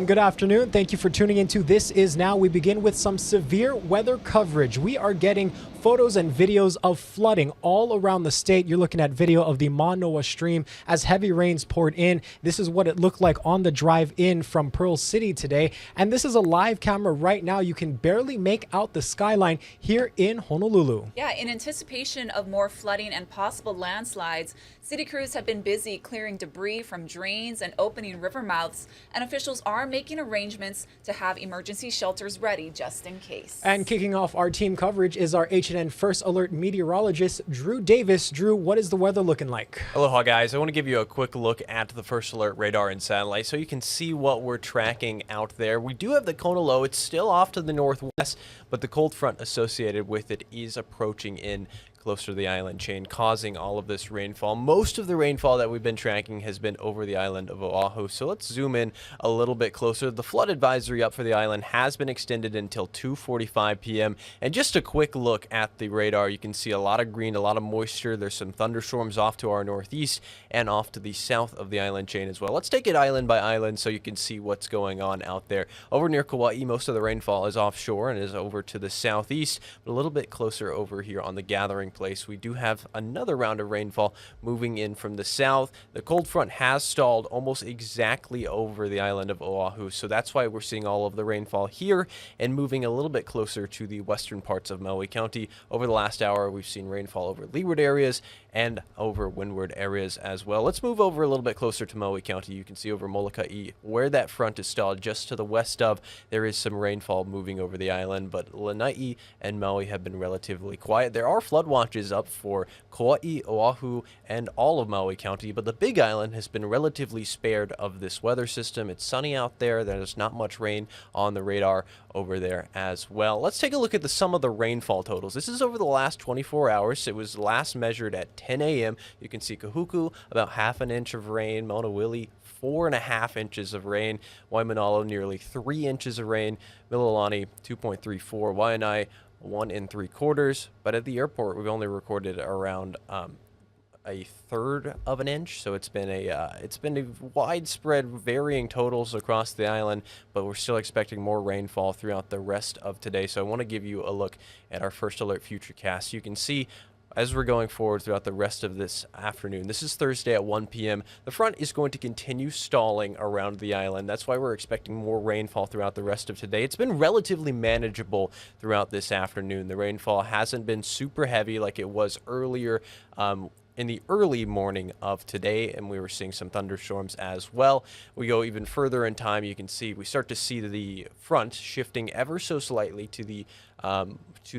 Good afternoon. Thank you for tuning into This Is Now. We begin with some severe weather coverage. We are getting photos and videos of flooding all around the state. You're looking at video of the Manoa Stream as heavy rains poured in. This is what it looked like on the drive in from Pearl City today. And this is a live camera right now. You can barely make out the skyline here in Honolulu. Yeah, in anticipation of more flooding and possible landslides, city crews have been busy clearing debris from drains and opening river mouths, and officials are making arrangements to have emergency shelters ready just in case. And kicking off our team coverage is our H&N First Alert meteorologist, Drew Davis. Drew, what is the weather looking like? Aloha, guys. I want to give you a quick look at the First Alert radar and satellite so you can see what we're tracking out there. We do have the Kona low. It's still off to the northwest, but the cold front associated with it is approaching in closer to the island chain, causing all of this rainfall. Most of the rainfall that we've been tracking has been over the island of Oahu. So let's zoom in a little bit closer. The flood advisory up for the island has been extended until 2:45 p.m. And just a quick look at the radar, you can see a lot of green, a lot of moisture. There's some thunderstorms off to our northeast and off to the south of the island chain as well. Let's take it island by island so you can see what's going on out there. Over near Kauai, most of the rainfall is offshore and is over to the southeast, but a little bit closer over here on the gathering place. We do have another round of rainfall moving in from the south. The cold front has stalled almost exactly over the island of Oahu, so that's why we're seeing all of the rainfall here and moving a little bit closer to the western parts of Maui County. Over the last hour, we've seen rainfall over leeward areas and over windward areas as well. Let's move over a little bit closer to Maui County. You can see over Molokai where that front is stalled just to the west of. There is some rainfall moving over the island, but Lanai and Maui have been relatively quiet. There are flood watches up for Kauai, Oahu, and all of Maui County, but the Big Island has been relatively spared of this weather system. It's sunny out there. There's not much rain on the radar over there as well. Let's take a look at some of the rainfall totals. This is over the last 24 hours. It was last measured at 10 a.m. You can see Kahuku, about half an inch of rain. Maunawili, 4.5 inches of rain. Waimanalo, nearly 3 inches of rain. Mililani, 2.34. Waianae, 1 3/4. But at the airport, we've only recorded around a third of an inch, so it's been a widespread varying totals across the island, but we're still expecting more rainfall throughout the rest of today. So I want to give you a look at our First Alert Futurecast. You can see as we're going forward throughout the rest of this afternoon. This is Thursday at 1 p.m. The front is going to continue stalling around the island. That's why we're expecting more rainfall throughout the rest of today. It's been relatively manageable throughout this afternoon. The rainfall hasn't been super heavy like it was earlier in the early morning of today, and we were seeing some thunderstorms as well. We go even further in time, you can see we start to see the front shifting ever so slightly to the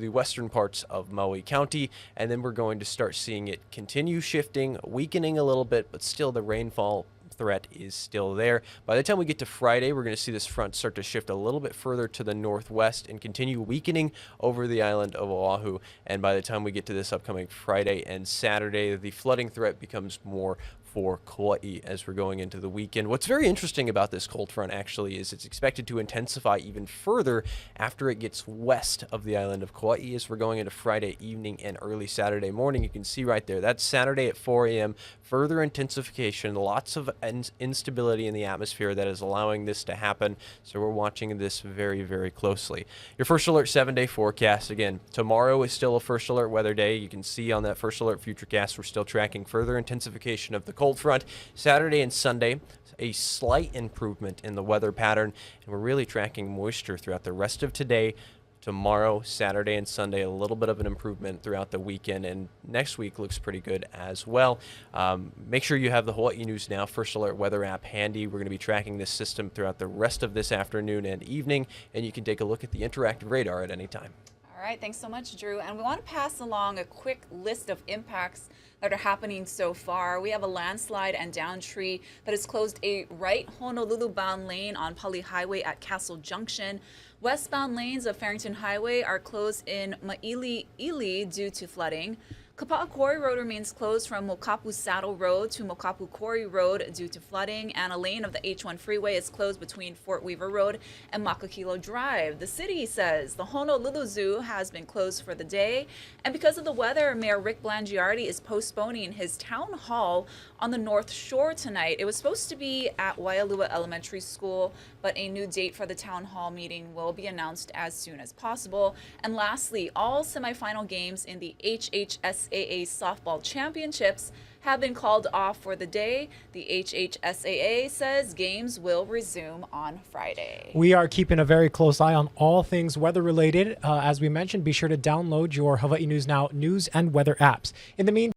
western parts of Maui County, and then we're going to start seeing it continue shifting, weakening a little bit, but still the rainfall threat is still there. By the time we get to Friday, we're going to see this front start to shift a little bit further to the northwest and continue weakening over the island of Oahu. And by the time we get to this upcoming Friday and Saturday, the flooding threat becomes more for Kauai as we're going into the weekend. What's very interesting about this cold front actually is it's expected to intensify even further after it gets west of the island of Kauai as we're going into Friday evening and early Saturday morning. You can see right there, that's Saturday at 4 a.m. Further intensification, lots of instability in the atmosphere that is allowing this to happen. So we're watching this very, very closely. Your First Alert 7-day forecast. Again, tomorrow is still a First Alert weather day. You can see on that First Alert Futurecast, we're still tracking further intensification of the cold front. Saturday and Sunday, a slight improvement in the weather pattern, and we're really tracking moisture throughout the rest of today. Tomorrow, Saturday, and Sunday, a little bit of an improvement throughout the weekend, and next week looks pretty good as well. Make sure you have the Hawaii News Now First Alert weather app handy. We're going to be tracking this system throughout the rest of this afternoon and evening, and you can take a look at the interactive radar at any time. All right, thanks so much, Drew. And we want to pass along a quick list of impacts that are happening so far. We have a landslide and down tree that has closed a right Honolulu-bound lane on Pali Highway at Castle Junction. Westbound lanes of Farrington Highway are closed in Maili'ili due to flooding. Kapa'a Quarry Road remains closed from Mokapu Saddle Road to Mokapu Quarry Road due to flooding, and a lane of the H1 freeway is closed between Fort Weaver Road and Makakilo Drive. The city says the Honolulu Zoo has been closed for the day, and because of the weather, Mayor Rick Blangiardi is postponing his town hall on the North Shore tonight. It was supposed to be at Waialua Elementary School, but a new date for the town hall meeting will be announced as soon as possible. And lastly, all semifinal games in the HHSAA Softball Championships have been called off for the day. The HHSAA says games will resume on Friday. We are keeping a very close eye on all things weather related. As we mentioned, be sure to download your Hawaii News Now news and weather apps. In the meantime,